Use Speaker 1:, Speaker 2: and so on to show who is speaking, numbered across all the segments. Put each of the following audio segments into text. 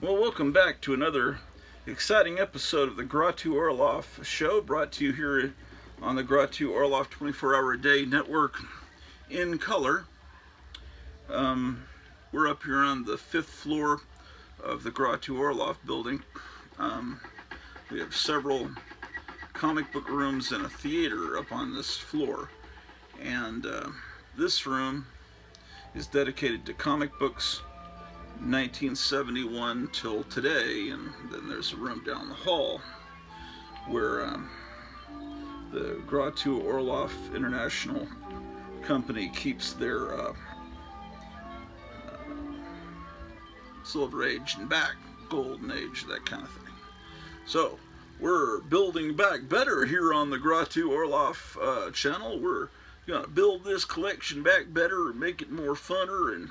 Speaker 1: Well, welcome back to another exciting episode of the Gratu Orlov Show, brought to you here on the Gratu Orlov 24-hour-a-day network in color. We're up here on the 5th floor of the Gratu Orlov building. We have several comic book rooms and a theater up on this floor. And this room is dedicated to comic books 1971 till today, and then there's a room down the hall where the Gratu Orlov International Company keeps their Silver Age and back, Golden Age, that kind of thing. So we're building back better here on the Gratu Orlov channel. We're gonna build this collection back better and make it more funner and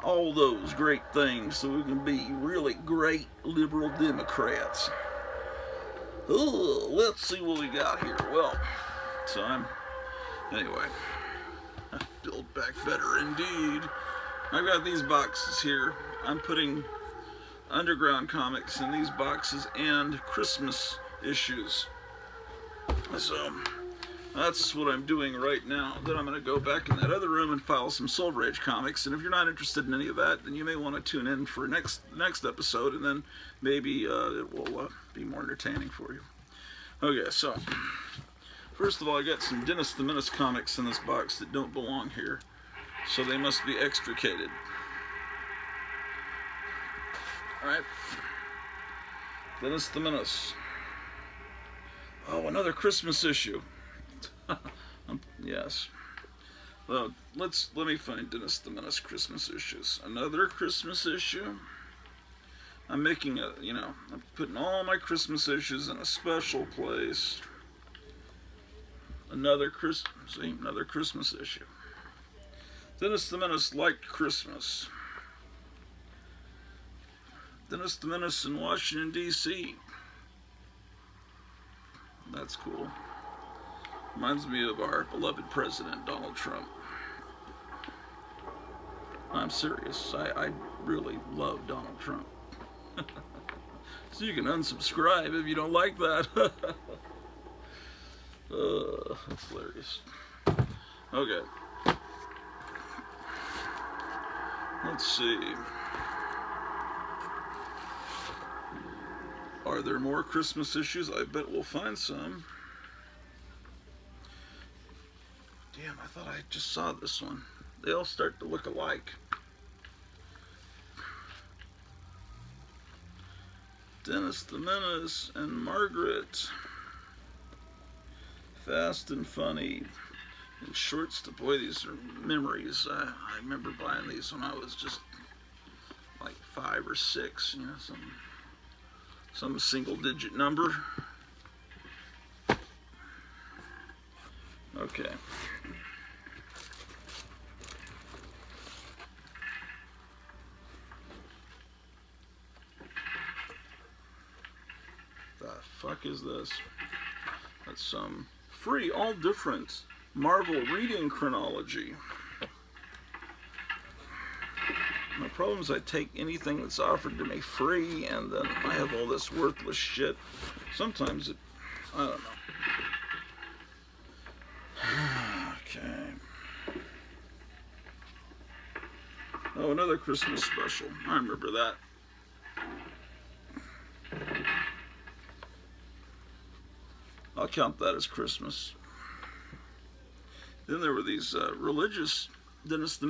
Speaker 1: all those great things so we can be really great liberal Democrats. Let's see what we got here. Well, anyway, build back better indeed. I've got these boxes here. I'm putting underground comics in these boxes and Christmas issues. So that's what I'm doing right now. Then I'm going to go back in that other room and file some Silver Age comics. And if you're not interested in any of that, then you may want to tune in for next episode, and then maybe it will be more entertaining for you. Okay, so first of all, I got some Dennis the Menace comics in this box that don't belong here, so they must be extricated. All right, Dennis the Menace. Oh, another Christmas issue. Yes. Well, let me find Dennis the Menace Christmas issues. Another Christmas issue. I'm making I'm putting all my Christmas issues in a special place. Another Christmas issue. Dennis the Menace liked Christmas. Dennis the Menace in Washington, D.C. That's cool. Reminds me of our beloved president, Donald Trump. I'm serious. I really love Donald Trump. So you can unsubscribe if you don't like that. That's hilarious. Okay. Let's see. Are there more Christmas issues? I bet we'll find some. Damn, I thought I just saw this one. They all start to look alike. Dennis the Menace and Margaret. Fast and Funny. And Shorts to, boy, these are memories. I remember buying these when I was just like 5 or 6, some single digit number. Okay. The fuck is this? That's some free, all different Marvel reading chronology. My problem is I take anything that's offered to me free, and then I have all this worthless shit. Sometimes I don't know. Okay. Oh, another Christmas special. I remember that. I'll count that as Christmas. Then there were these religious Dennis the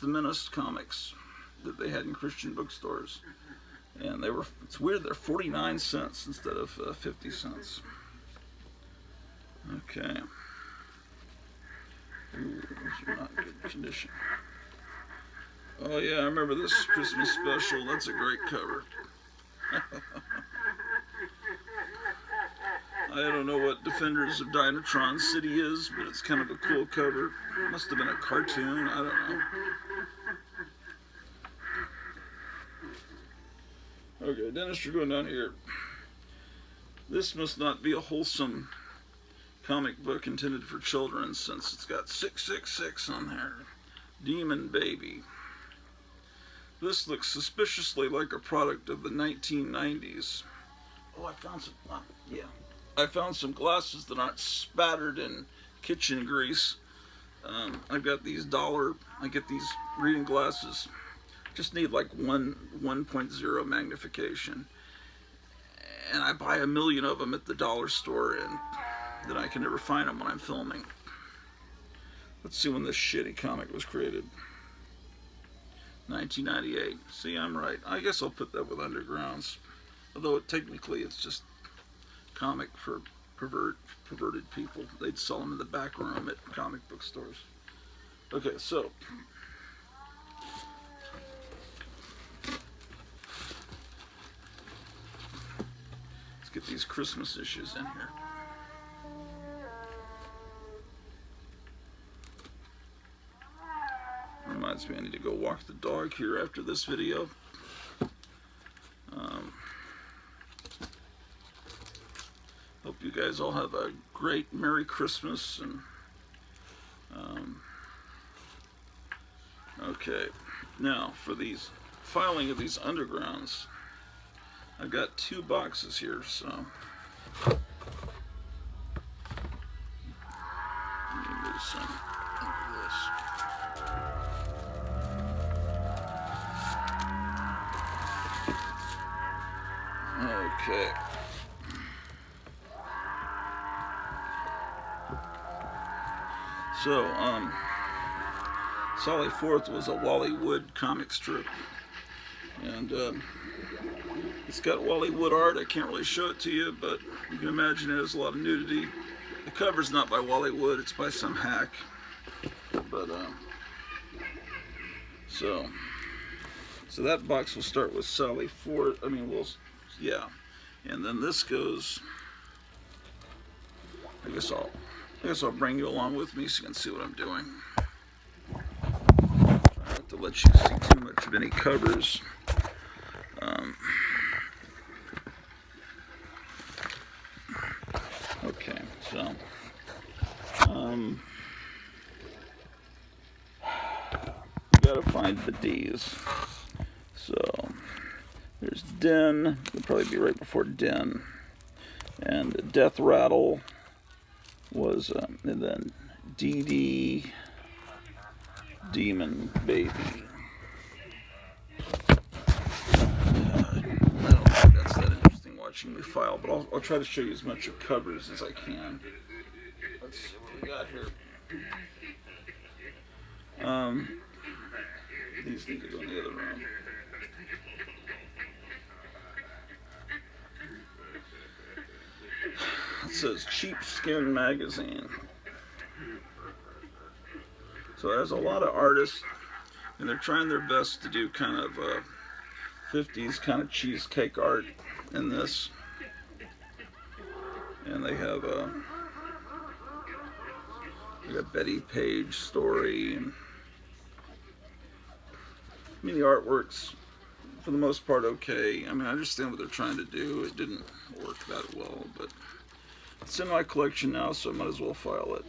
Speaker 1: Menace comics that they had in Christian bookstores. And it's weird, they're 49 cents instead of 50 cents. Okay. Ooh, those are not good condition. Oh yeah, I remember this Christmas special. That's a great cover. I don't know what Defenders of Dynatron City is, but it's kind of a cool cover. It must have been a cartoon, I don't know. Okay, Dennis, you're going down here. This must not be a wholesome comic book intended for children, since it's got 666 on there. Demon Baby. This looks suspiciously like a product of the 1990s. Oh, I found some glasses that aren't spattered in kitchen grease. I've got these I get these reading glasses. Just need like 1.0 magnification. And I buy a million of them at the dollar store, and then I can never find them when I'm filming. Let's see when this shitty comic was created. 1998. See, I'm right. I guess I'll put that with Undergrounds. Although technically it's just comic for perverted people. They'd sell them in the back room at comic book stores. Okay, so let's get these Christmas issues in here. Reminds me I need to go walk the dog here after this video. Hope you guys all have a great Merry Christmas. And okay, now for these filing of these Undergrounds, I've got 2 boxes here, so let me move some of this. Okay. So, Sally Forth was a Wally Wood comic strip, and it's got Wally Wood art. I can't really show it to you, but you can imagine it has a lot of nudity. The cover's not by Wally Wood, it's by some hack. But, so that box will start with Sally Forth, yeah. And then this goes, I guess I'll bring you along with me so you can see what I'm doing. Try not to let you see too much of any covers. Okay, so we gotta find the D's. So there's Den, it'll probably be right before Den, and Death Rattle was, and then DD, Demon Baby. I don't think that's that interesting watching me file, but I'll try to show you as much of covers as I can. Let's see what we got here. These need to go in the other room. It says Sheepskin Magazine. So there's a lot of artists, and they're trying their best to do kind of 50s kind of cheesecake art in this. And they have a Betty Page story. And I mean, the artwork's for the most part okay. I mean, I understand what they're trying to do. It didn't work that well, but it's in my collection now, so I might as well file it.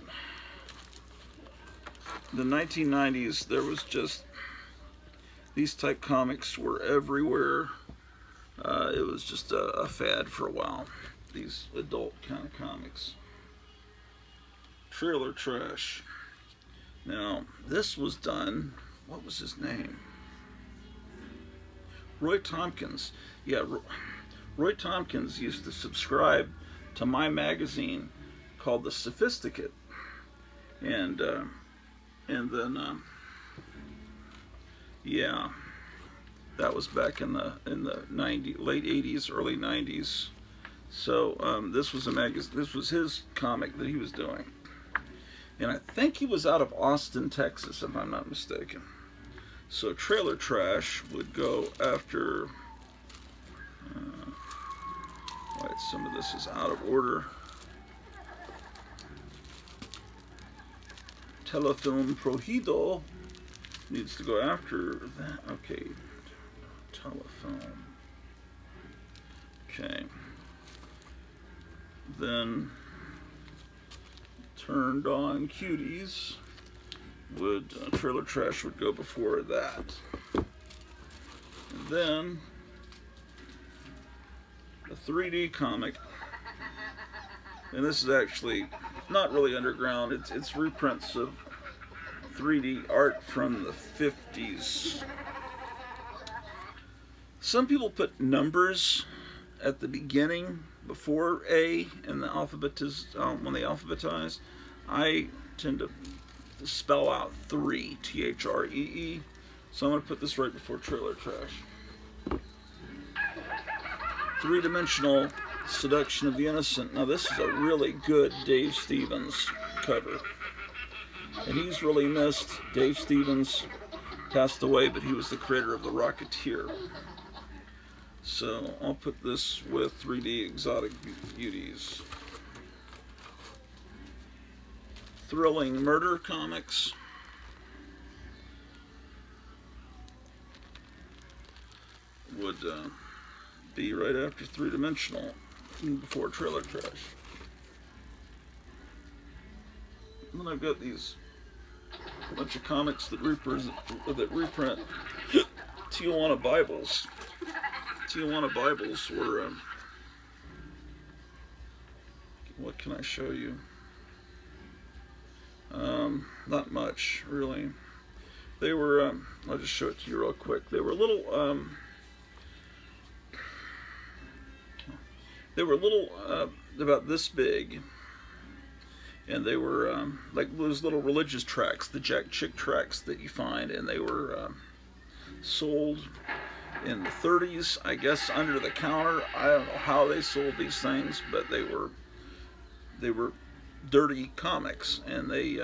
Speaker 1: The 1990s, there was just, these type comics were everywhere. It was just a fad for a while, these adult kind of comics. Trailer Trash. Now, this was done, what was his name? Roy Tompkins. Yeah, Roy Tompkins used to subscribe to my magazine called The Sophisticate, and then yeah, that was back in the late 80s, early 90s. So this was a magazine. This was his comic that he was doing, and I think he was out of Austin, Texas, if I'm not mistaken. So Trailer Trash would go after. Right, some of this is out of order. Telefilm Prohibido needs to go after that. Okay, Telefilm. Okay. Then Turned On Cuties would Trailer Trash would go before that. Then a 3D comic, and this is actually not really underground. It's reprints of 3D art from the 50s. Some people put numbers at the beginning before A in the when they alphabetize. I tend to spell out 3, T-H-R-E-E. So I'm going to put this right before Trailer Trash. Three-dimensional Seduction of the Innocent. Now this is a really good Dave Stevens cover. And he's really missed. Dave Stevens passed away, but he was the creator of The Rocketeer. So I'll put this with 3D Exotic Beauties. Thrilling Murder Comics. Would be right after Three-Dimensional, before Trailer Trash. And then I've got these bunch of comics that reprint Tijuana Bibles. Tijuana Bibles were, what can I show you? Not much, really. They were, I'll just show it to you real quick. They were little, about this big, and they were like those little religious tracts, the Jack Chick tracts that you find, and they were sold in the 30s, I guess, under the counter. I don't know how they sold these things, but they were dirty comics, and they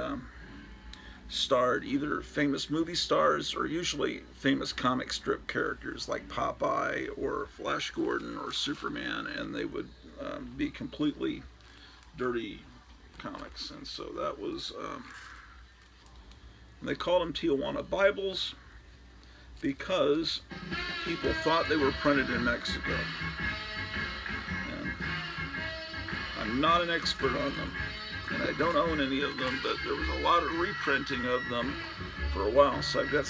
Speaker 1: starred either famous movie stars or usually famous comic strip characters like Popeye or Flash Gordon or Superman, and they would be completely dirty comics. And so that was, they called them Tijuana Bibles because people thought they were printed in Mexico. And I'm not an expert on them, and I don't own any of them, but there was a lot of reprinting of them for a while, so I've got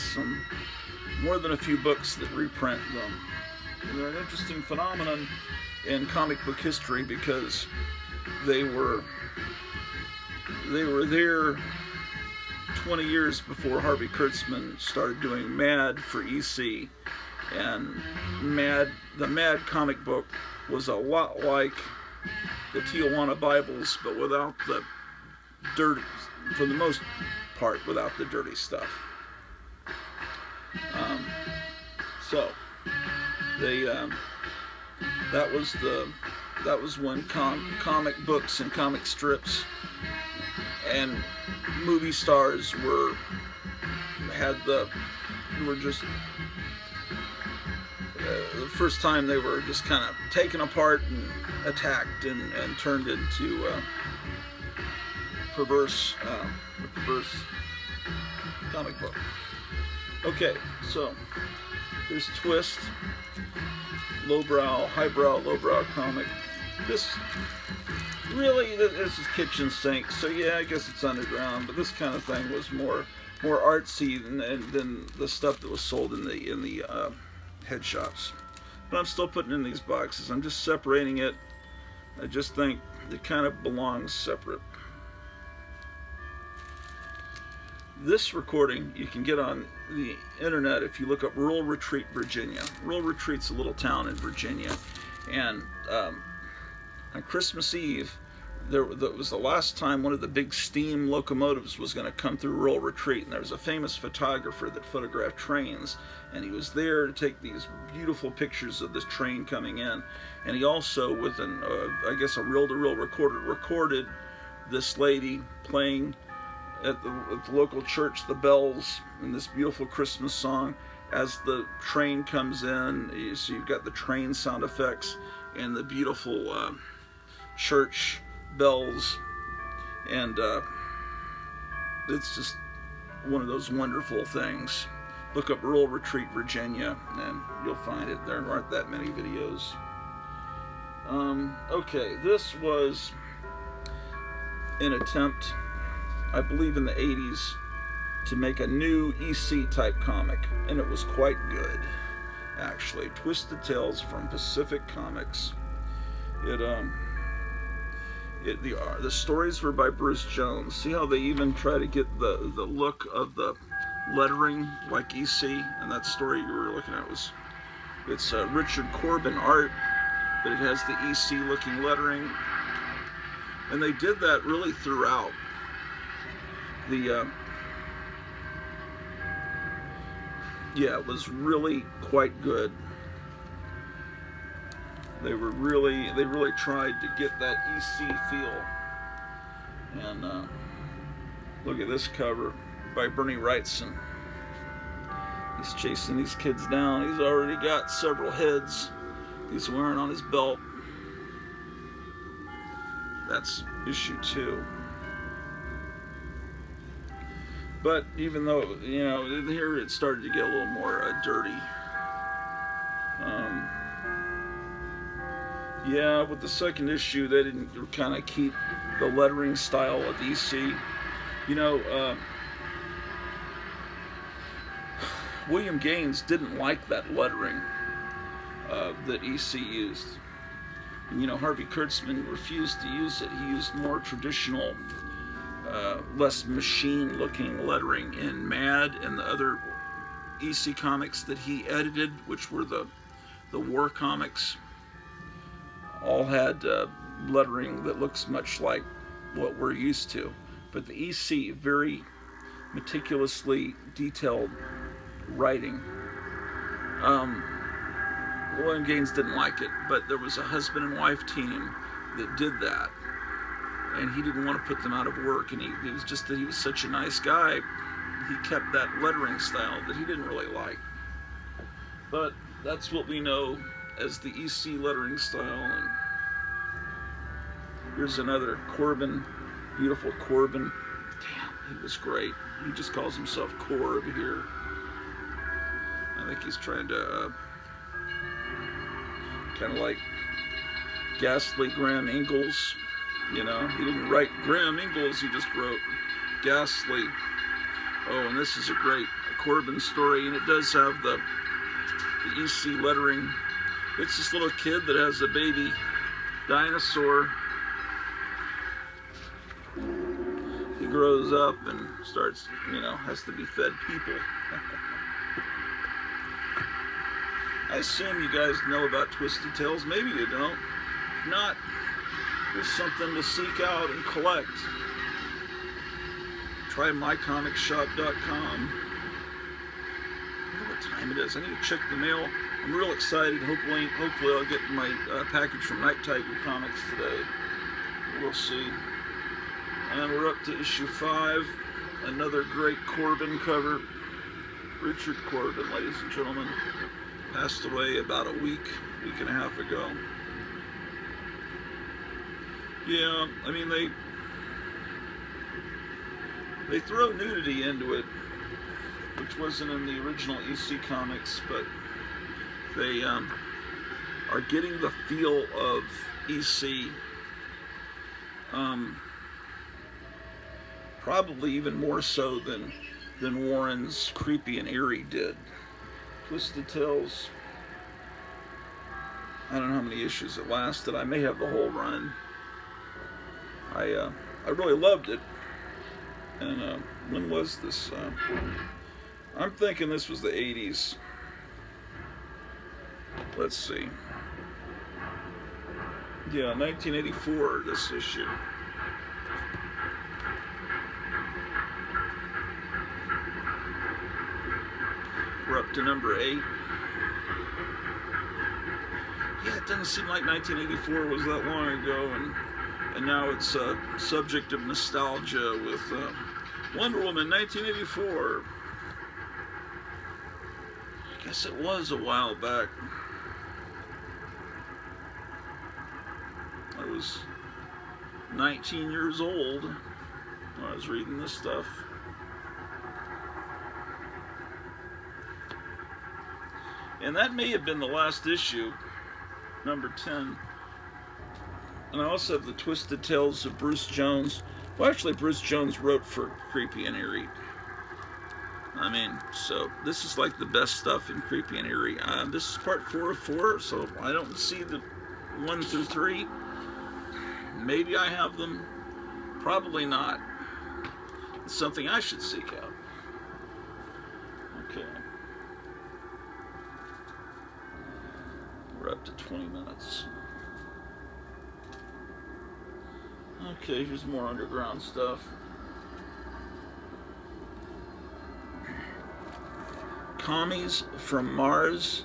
Speaker 1: more than a few books that reprint them. And they're an interesting phenomenon in comic book history because they were there 20 years before Harvey Kurtzman started doing Mad for EC, and the Mad comic book was a lot like the Tijuana Bibles, but without the dirt, for the most part, without the dirty stuff. So they that was when comic books and comic strips and movie stars were just the first time they were just kind of taken apart and attacked and turned into perverse comic book. Okay, so there's Twist, highbrow, lowbrow comic. This is kitchen sink, so yeah, I guess it's underground, but this kind of thing was more artsy than the stuff that was sold in the head shops. But I'm still putting it in these boxes. I'm just separating it. I just think it kind of belongs separate. This recording you can get on the internet if you look up Rural Retreat, Virginia. Rural Retreat's a little town in Virginia, and on Christmas Eve, that was the last time one of the big steam locomotives was going to come through Rural Retreat, and there was a famous photographer that photographed trains, and he was there to take these beautiful pictures of this train coming in, and he also, with I guess a reel-to-reel recorder, recorded this lady playing at the local church the bells in this beautiful Christmas song as the train comes in. So you've got the train sound effects and the beautiful church bells, and it's just one of those wonderful things. Look up Rural Retreat, Virginia, and you'll find it. There aren't that many videos. Okay, this was an attempt, I believe in the 80s, to make a new EC type comic, and it was quite good. actually. Twisted Tales from Pacific Comics. The stories were by Bruce Jones. See how they even try to get the look of the lettering like EC, and that story you were looking at it's Richard Corbin art, but it has the EC looking lettering, and they did that really throughout the yeah, it was really quite good. They really tried to get that EC feel. And look at this cover by Bernie Wrightson. He's chasing these kids down. He's already got several heads he's wearing on his belt. That's issue 2. But even though, you know, in here it started to get a little more dirty. Yeah, with the second issue, they didn't kind of keep the lettering style of EC. You know, William Gaines didn't like that lettering that EC used. And, you know, Harvey Kurtzman refused to use it. He used more traditional, less machine-looking lettering in Mad and the other EC comics that he edited, which were the war comics. All had lettering that looks much like what we're used to. But the EC, very meticulously detailed writing. William Gaines didn't like it, but there was a husband and wife team that did that. And he didn't want to put them out of work, and it was just that he was such a nice guy, he kept that lettering style that he didn't really like. But that's what we know as the EC lettering style. And here's another Corbin, beautiful Corbin. Damn, he was great. He just calls himself Corb here. I think he's trying to kind of like Ghastly Graham Ingalls. You know, he didn't write Graham Ingalls, he just wrote Ghastly. Oh, and this is a great Corbin story, and it does have the EC lettering. It's this little kid that has a baby dinosaur. He grows up and starts, you know, has to be fed people. I assume you guys know about Twisted Tales. Maybe you don't. If not, there's something to seek out and collect. Try mycomicshop.com. I wonder what time it is. I need to check the mail. I'm real excited. Hopefully I'll get my package from Night Tiger Comics today. We'll see. And we're up to issue 5. Another great Corbin cover. Richard Corbin, ladies and gentlemen, passed away about a week and a half ago. Yeah, I mean, they throw nudity into it, which wasn't in the original EC comics, but they are getting the feel of EC, probably even more so than Warren's Creepy and Eerie did. Twisted Tales, I don't know how many issues it lasted. I may have the whole run. I really loved it. And when was this? I'm thinking this was the 80s. Let's see. Yeah, 1984, this issue. We're up to number 8. Yeah, it doesn't seem like 1984 was that long ago, and now it's a subject of nostalgia with Wonder Woman 1984. I guess it was a while back. I was 19 years old when I was reading this stuff. And that may have been the last issue, number 10. And I also have the Twisted Tales of Bruce Jones. Well, actually, Bruce Jones wrote for Creepy and Eerie. I mean, so this is like the best stuff in Creepy and Eerie. This is part 4 of 4, so I don't see the 1 through 3. Maybe I have them. Probably not. It's something I should seek out. Okay. We're up to 20 minutes. Okay, here's more underground stuff. Commies from Mars,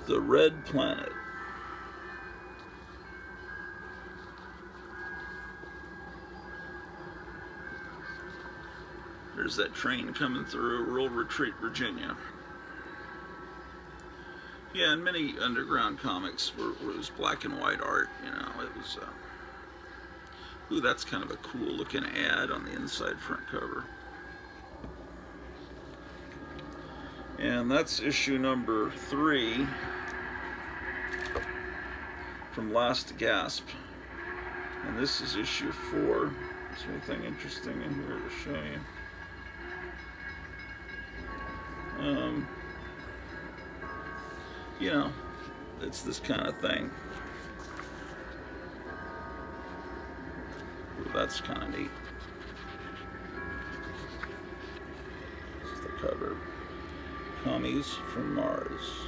Speaker 1: the Red Planet. There's that train coming through Rural Retreat, Virginia. Yeah, and many underground comics was black and white art, you know. It was, ooh, that's kind of a cool looking ad on the inside front cover. And that's issue number 3 from Last Gasp. And this is issue 4. Is there anything interesting in here to show you? You know, it's this kind of thing. Ooh, that's kind of neat. This is the cover. Commies from Mars.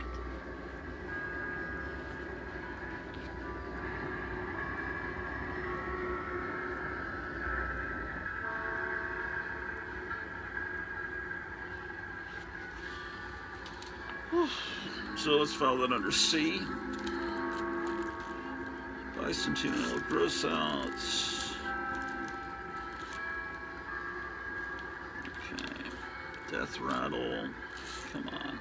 Speaker 1: So let's file that under C. Bicentennial gross outs. Okay. Death Rattle. Come on.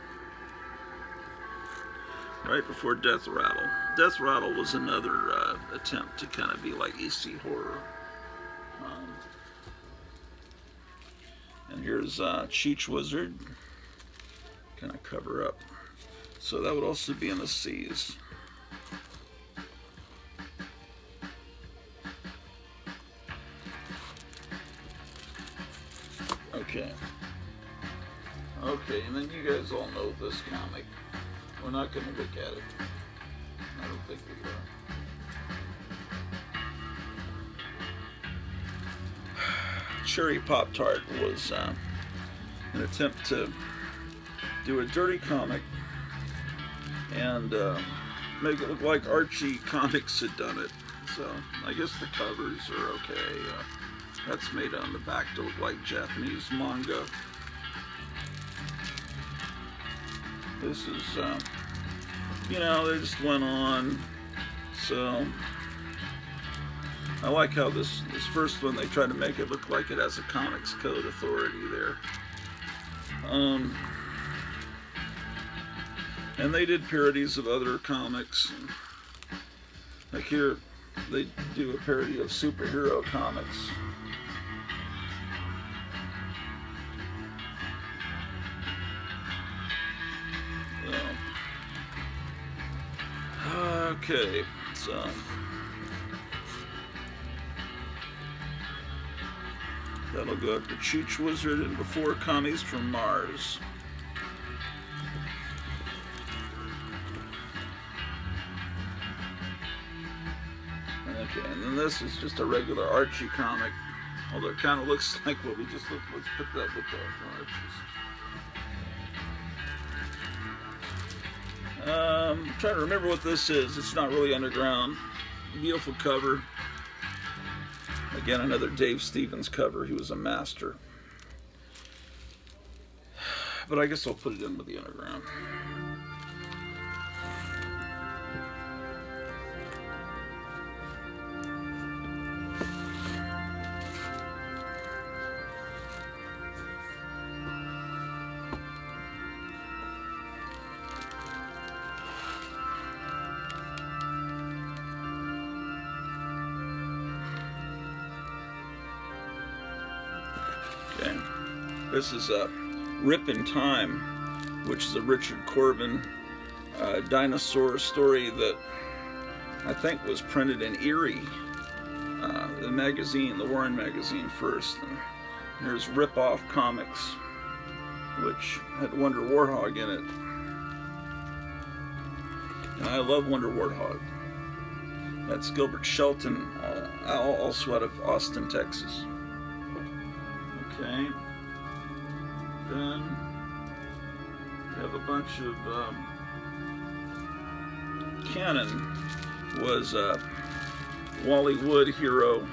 Speaker 1: Right before Death Rattle. Death Rattle was another attempt to kind of be like EC Horror. And here's Cheech Wizard. Kind of cover up. So that would also be in the C's. Okay. Okay, and then you guys all know this comic. We're not going to look at it. I don't think we are. Cherry Pop-Tart was an attempt to do a dirty comic and make it look like Archie Comics had done it. So I guess the covers are okay. That's made on the back to look like Japanese manga. This is, you know, they just went on. So I like how this first one, they try to make it look like it has a Comics Code Authority there. And they did parodies of other comics. Like here, they do a parody of superhero comics. Okay, so that'll go up to Cheech Wizard and Before Commies from Mars. Okay, and then this is just a regular Archie comic, although it kind of looks like what we just looked. Let's put that with the Archies. I'm trying to remember what this is. It's not really underground. Beautiful cover. Again, another Dave Stevens cover. He was a master. But I guess I'll put it in with the underground. Okay. This is Rip in Time, which is a Richard Corbin dinosaur story that I think was printed in Eerie, the magazine, the Warren magazine first. And here's Rip Off Comics. which had Wonder Warthog in it. And I love Wonder Warthog. That's Gilbert Shelton, also out of Austin, Texas. Okay. Then we have a bunch of Cannon was Wally Wood hero.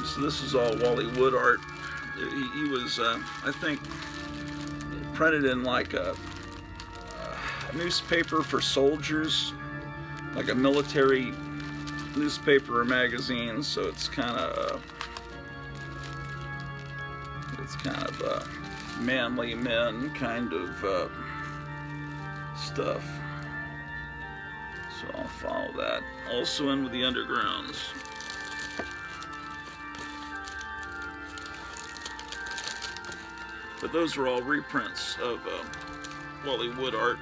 Speaker 1: So this is all Wally Wood art. He was, I think, printed in like a newspaper for soldiers, like a military newspaper or magazine. So it's kind of manly men kind of stuff. So I'll follow that. Also in with the Undergrounds. But those are all reprints of Wally Wood art.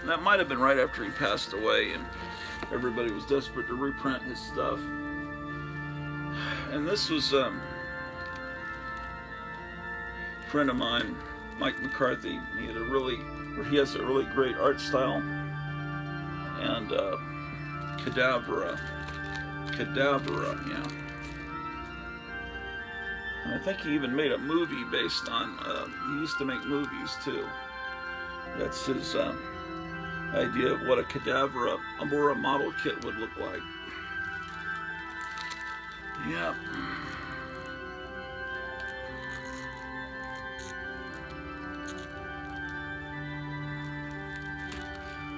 Speaker 1: And that might have been right after he passed away and everybody was desperate to reprint his stuff. And this was a friend of mine, Mike McCarthy. He has a really great art style. And Cadavera, yeah. And I think he even made a movie based on, he used to make movies too. That's his idea of what a Cadavera or a model kit would look like. Yeah.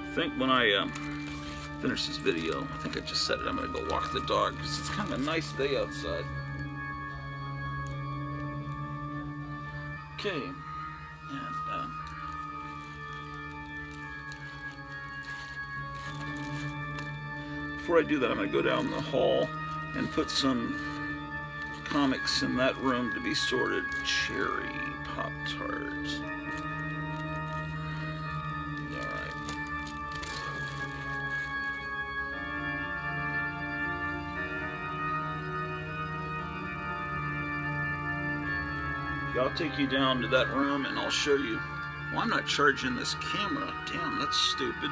Speaker 1: I think when I finish this video, I think I just said it, I'm going to go walk the dog because it's kind of a nice day outside. Okay, and before I do that, I'm going to go down the hall and put some comics in that room to be sorted. Cherry Pop-Tart. I'll take you down to that room and I'll show you. Well, I'm not charging this camera. Damn, that's stupid.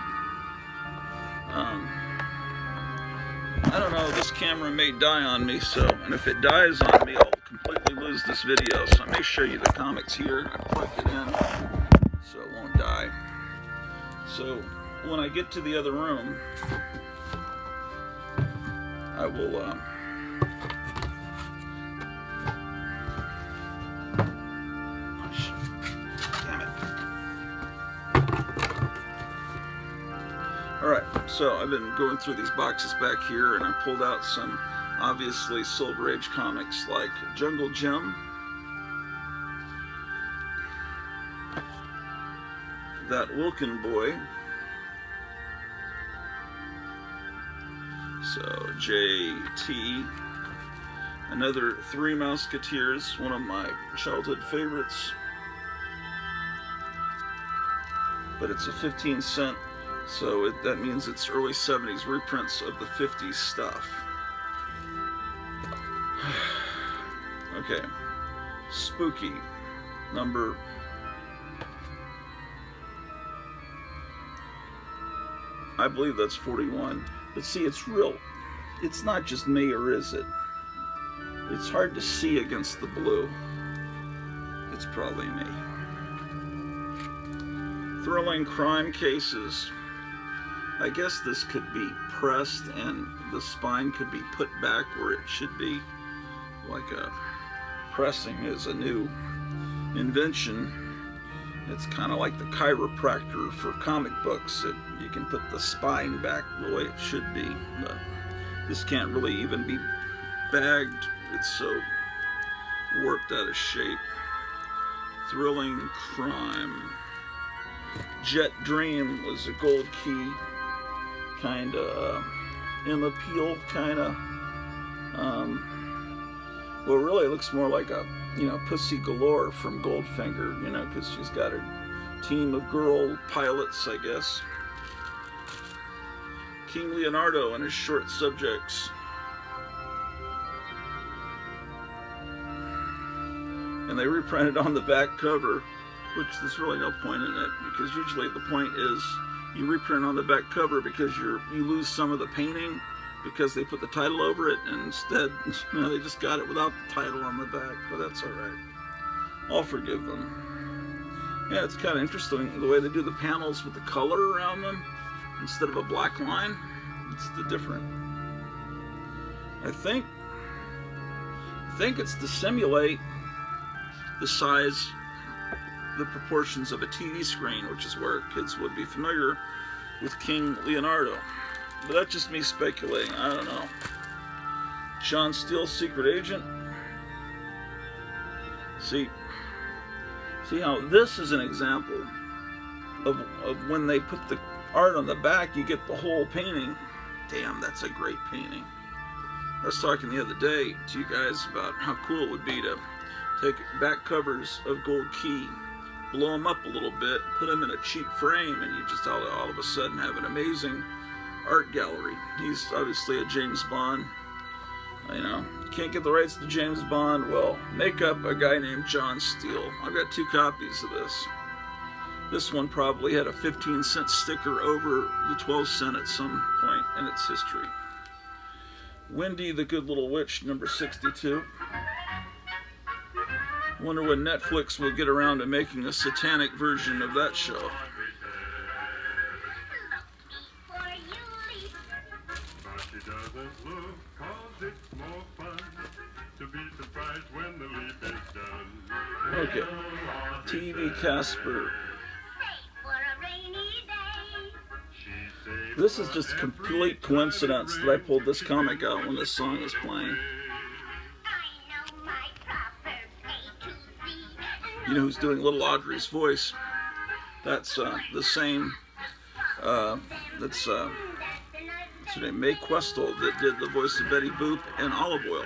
Speaker 1: I don't know, this camera may die on me, and if it dies on me, I'll completely lose this video. So I may show you the comics here. I plugged it in so it won't die. So when I get to the other room, I will Alright, so I've been going through these boxes back here and I pulled out some obviously Silver Age comics like Jungle Jim, That Wilkin Boy, so JT, another Three Musketeers, one of my childhood favorites, but it's a 15-cent. So that means it's early 70s reprints of the 50s stuff. Okay. Spooky. Number... I believe that's 41. But see, it's real. It's not just me, or is it? It's hard to see against the blue. It's probably me. Thrilling crime cases. I guess this could be pressed and the spine could be put back where it should be. Like pressing is a new invention. It's kind of like the chiropractor for comic books. You can put the spine back the way it should be. But this can't really even be bagged. It's so warped out of shape. Thrilling crime. Jet Dream was a gold key. Kind of Emma Peel, kind of. Well, really, it looks more like a, Pussy Galore from Goldfinger, because she's got her team of girl pilots, I guess. King Leonardo and his short subjects. and they reprinted on the back cover, which there's really no point in it, because usually the point is you reprint on the back cover because you lose some of the painting because they put the title over it, and instead, they just got it without the title on the back. But that's all right. I'll forgive them. Yeah, it's kind of interesting the way they do the panels with the color around them instead of a black line. It's the different. I think it's to simulate the size, the proportions of a TV screen, which is where kids would be familiar with King Leonardo. But that's just me speculating. I don't know. John Steele, Secret Agent. See how this is an example of when they put the art on the back, you get the whole painting. Damn, that's a great painting. I was talking the other day to you guys about how cool it would be to take back covers of Gold Key, blow them up a little bit, put them in a cheap frame, and you just all of a sudden have an amazing art gallery. He's obviously a James Bond. Can't get the rights to James Bond? Well, make up a guy named John Steele. I've got 2 copies of this. This one probably had a 15-cent sticker over the 12 cent at some point in its history. Wendy the Good Little Witch, number 62. Wonder when Netflix will get around to making a satanic version of that show. Okay. TV Casper. This is just a complete coincidence that I pulled this comic out when this song is playing. You know who's doing Little Audrey's voice? That's the same. That's her name, Mae Questel, that did the voice of Betty Boop and Olive Oyl.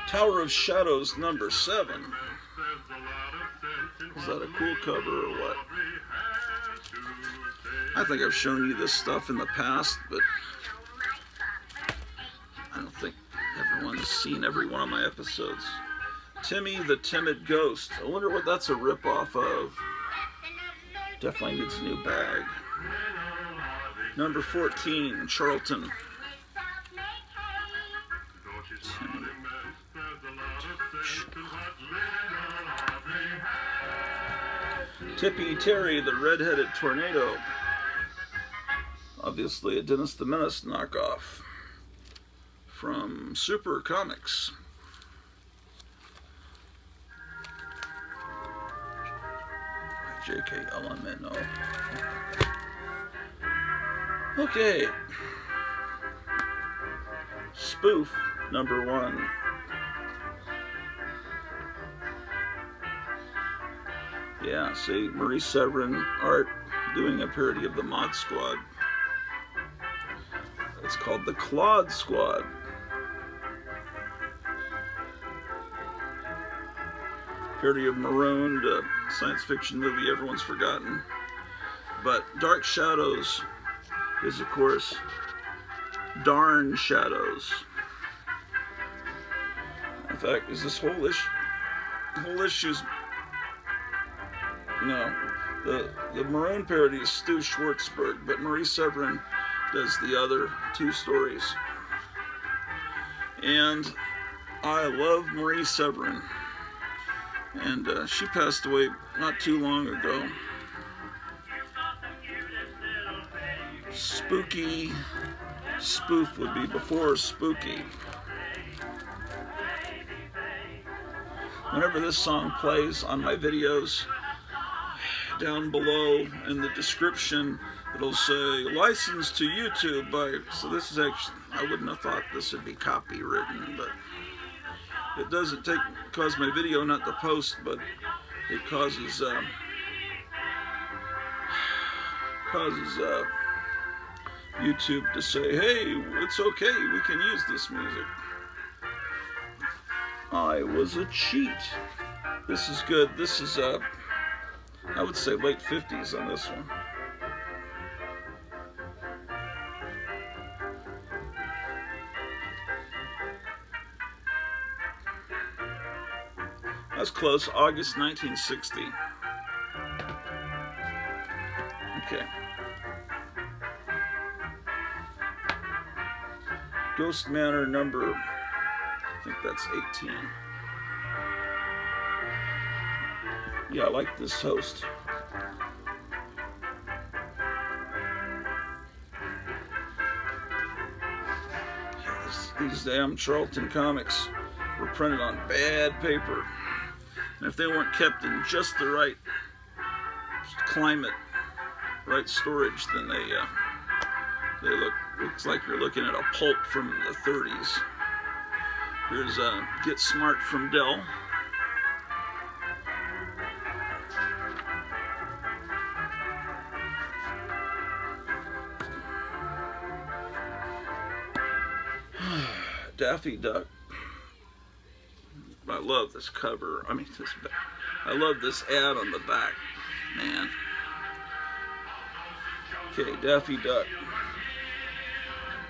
Speaker 1: Tower of Shadows, number 7. Is that a cool cover or what? I think I've shown you this stuff in the past, but I don't think everyone's seen every one of my episodes. Timmy the Timid Ghost. I wonder what that's a ripoff of. Definitely needs a new bag. Number 14, Charlton. Tippy Terry, the Red-Headed Tornado. Obviously a Dennis the Menace knockoff from Super Comics. J.K. Elemento. Okay. Spoof, number 1. Yeah, see, Marie Severin art doing a parody of the Mod Squad. It's called the Claude Squad. Parody of Marooned, a science fiction movie everyone's forgotten. But Dark Shadows is, of course, Darn Shadows. In fact, is this whole issue's... No, the Maroon parody is Stu Schwartzberg, but Marie Severin does the other 2 stories. And I love Marie Severin. And she passed away not too long ago. Spooky Spoof would be before Spooky. Whenever this song plays on my videos, down below in the description, it'll say licensed to YouTube by, so this is actually, I wouldn't have thought this would be copywritten, but it doesn't cause my video not to post, but it causes YouTube to say, hey, it's okay, we can use this music. I was a cheat. This is good. This is I would say late 50s on this one. That's close. August 1960. Okay. Ghost Manor number, I think that's 18. Yeah, I like this host. Yeah, these damn Charlton comics were printed on bad paper. And if they weren't kept in just the right climate, right storage, then they looks like you're looking at a pulp from the 30s. Here's Get Smart from Dell. Daffy Duck. I love this cover. I love this ad on the back, man. Okay, Daffy Duck.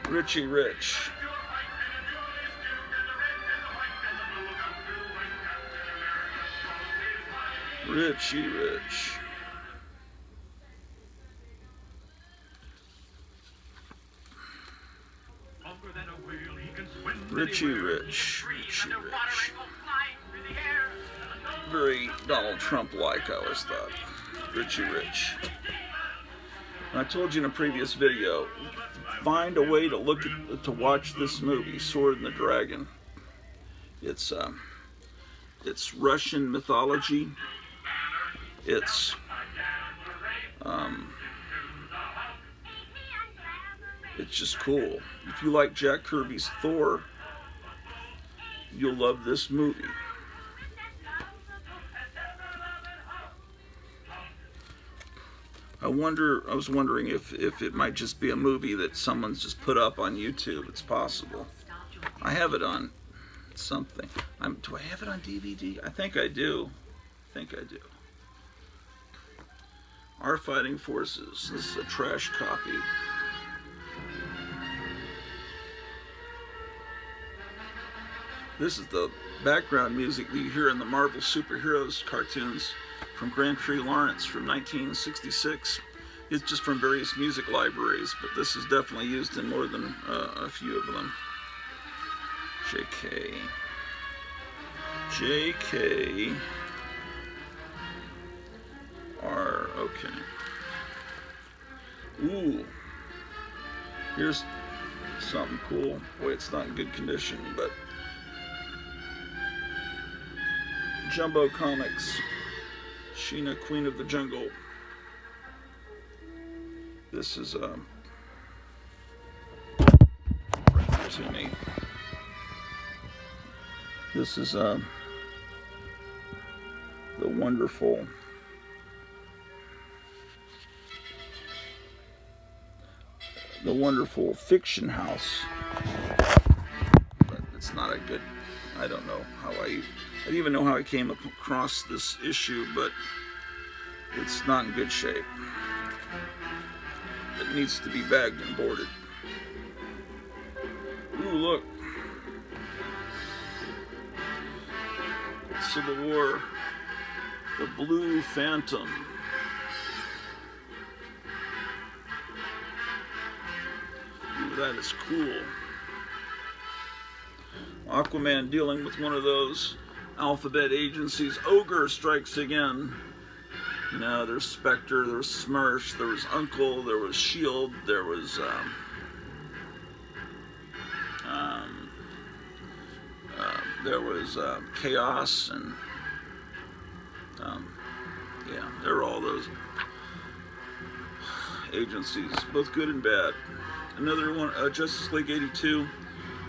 Speaker 1: Richie Rich. Richie Rich. Richie Rich. Richie Rich. Very Donald Trump-like, I always thought. Richie Rich. And I told you in a previous video, find a way to watch this movie, Sword and the Dragon. It's Russian mythology. It's just cool. If you like Jack Kirby's Thor, you'll love this movie. I was wondering if it might just be a movie that someone's just put up on YouTube. It's possible. I have it on something. Do I have it on DVD? I think I do. Our Fighting Forces. This is a trash copy. This is the background music that you hear in the Marvel superheroes cartoons from Grand Tree Lawrence from 1966. It's just from various music libraries, but this is definitely used in more than a few of them. JK. R. Okay. Ooh. Here's something cool. Boy, it's not in good condition, but Jumbo Comics. Sheena, Queen of the Jungle. This is bring it to me. This is the wonderful Fiction House. But it's not a good. I don't know how I don't even know how I came across this issue, but it's not in good shape. It needs to be bagged and boarded. Ooh, look. Civil War. The Blue Phantom. Ooh, that is cool. Aquaman dealing with one of those alphabet agencies. Ogre strikes again. You know, there's Spectre, there was Smersh, there was Uncle, there was Shield, there was Chaos, and yeah, there were all those agencies, both good and bad. Another one, Justice League 82,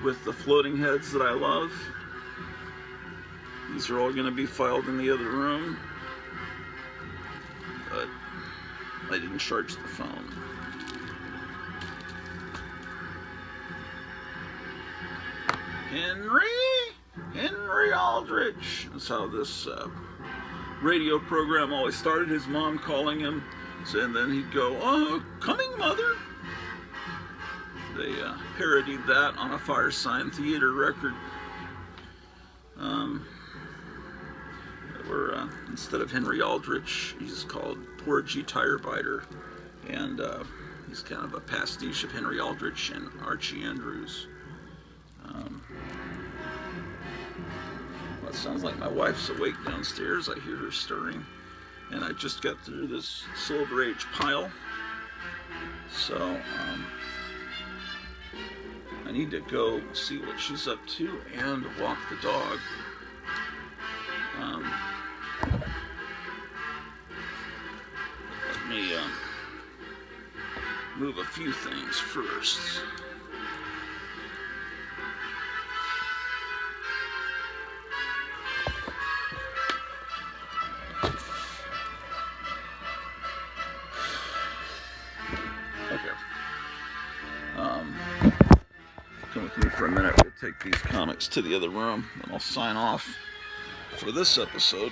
Speaker 1: with the floating heads that I love. These are all going to be filed in the other room, but I didn't charge the phone. Henry Aldrich. That's how this radio program always started. His mom calling him, and then he'd go, "Oh, coming, mother." They parodied that on a Firesign Theater record. where instead of Henry Aldrich, he's called Porgy Tirebiter, and he's kind of a pastiche of Henry Aldrich and Archie Andrews. Well, it sounds like my wife's awake downstairs. I hear her stirring, and I just got through this Silver Age pile, so I need to go see what she's up to and walk the dog. Let me move a few things first. Okay. Come with me for a minute. We'll take these comics to the other room, and I'll sign off for this episode.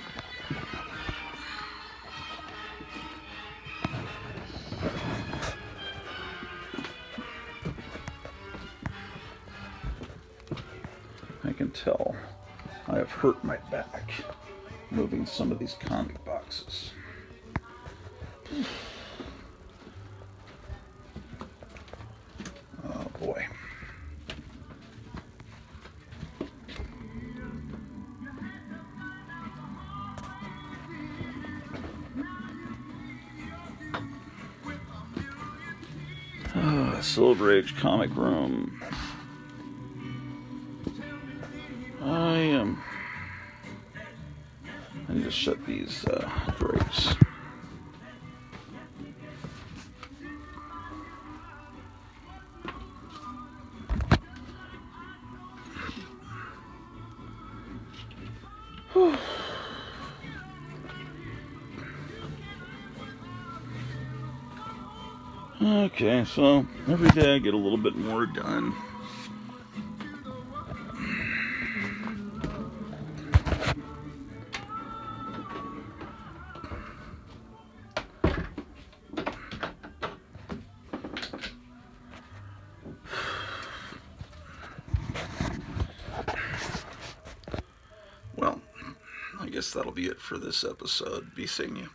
Speaker 1: I can tell I have hurt my back moving some of these comic boxes. Oh boy. Silver Age comic room. I need to shut these drapes. Okay, so every day I get a little bit more done. Well, I guess that'll be it for this episode. Be seeing you.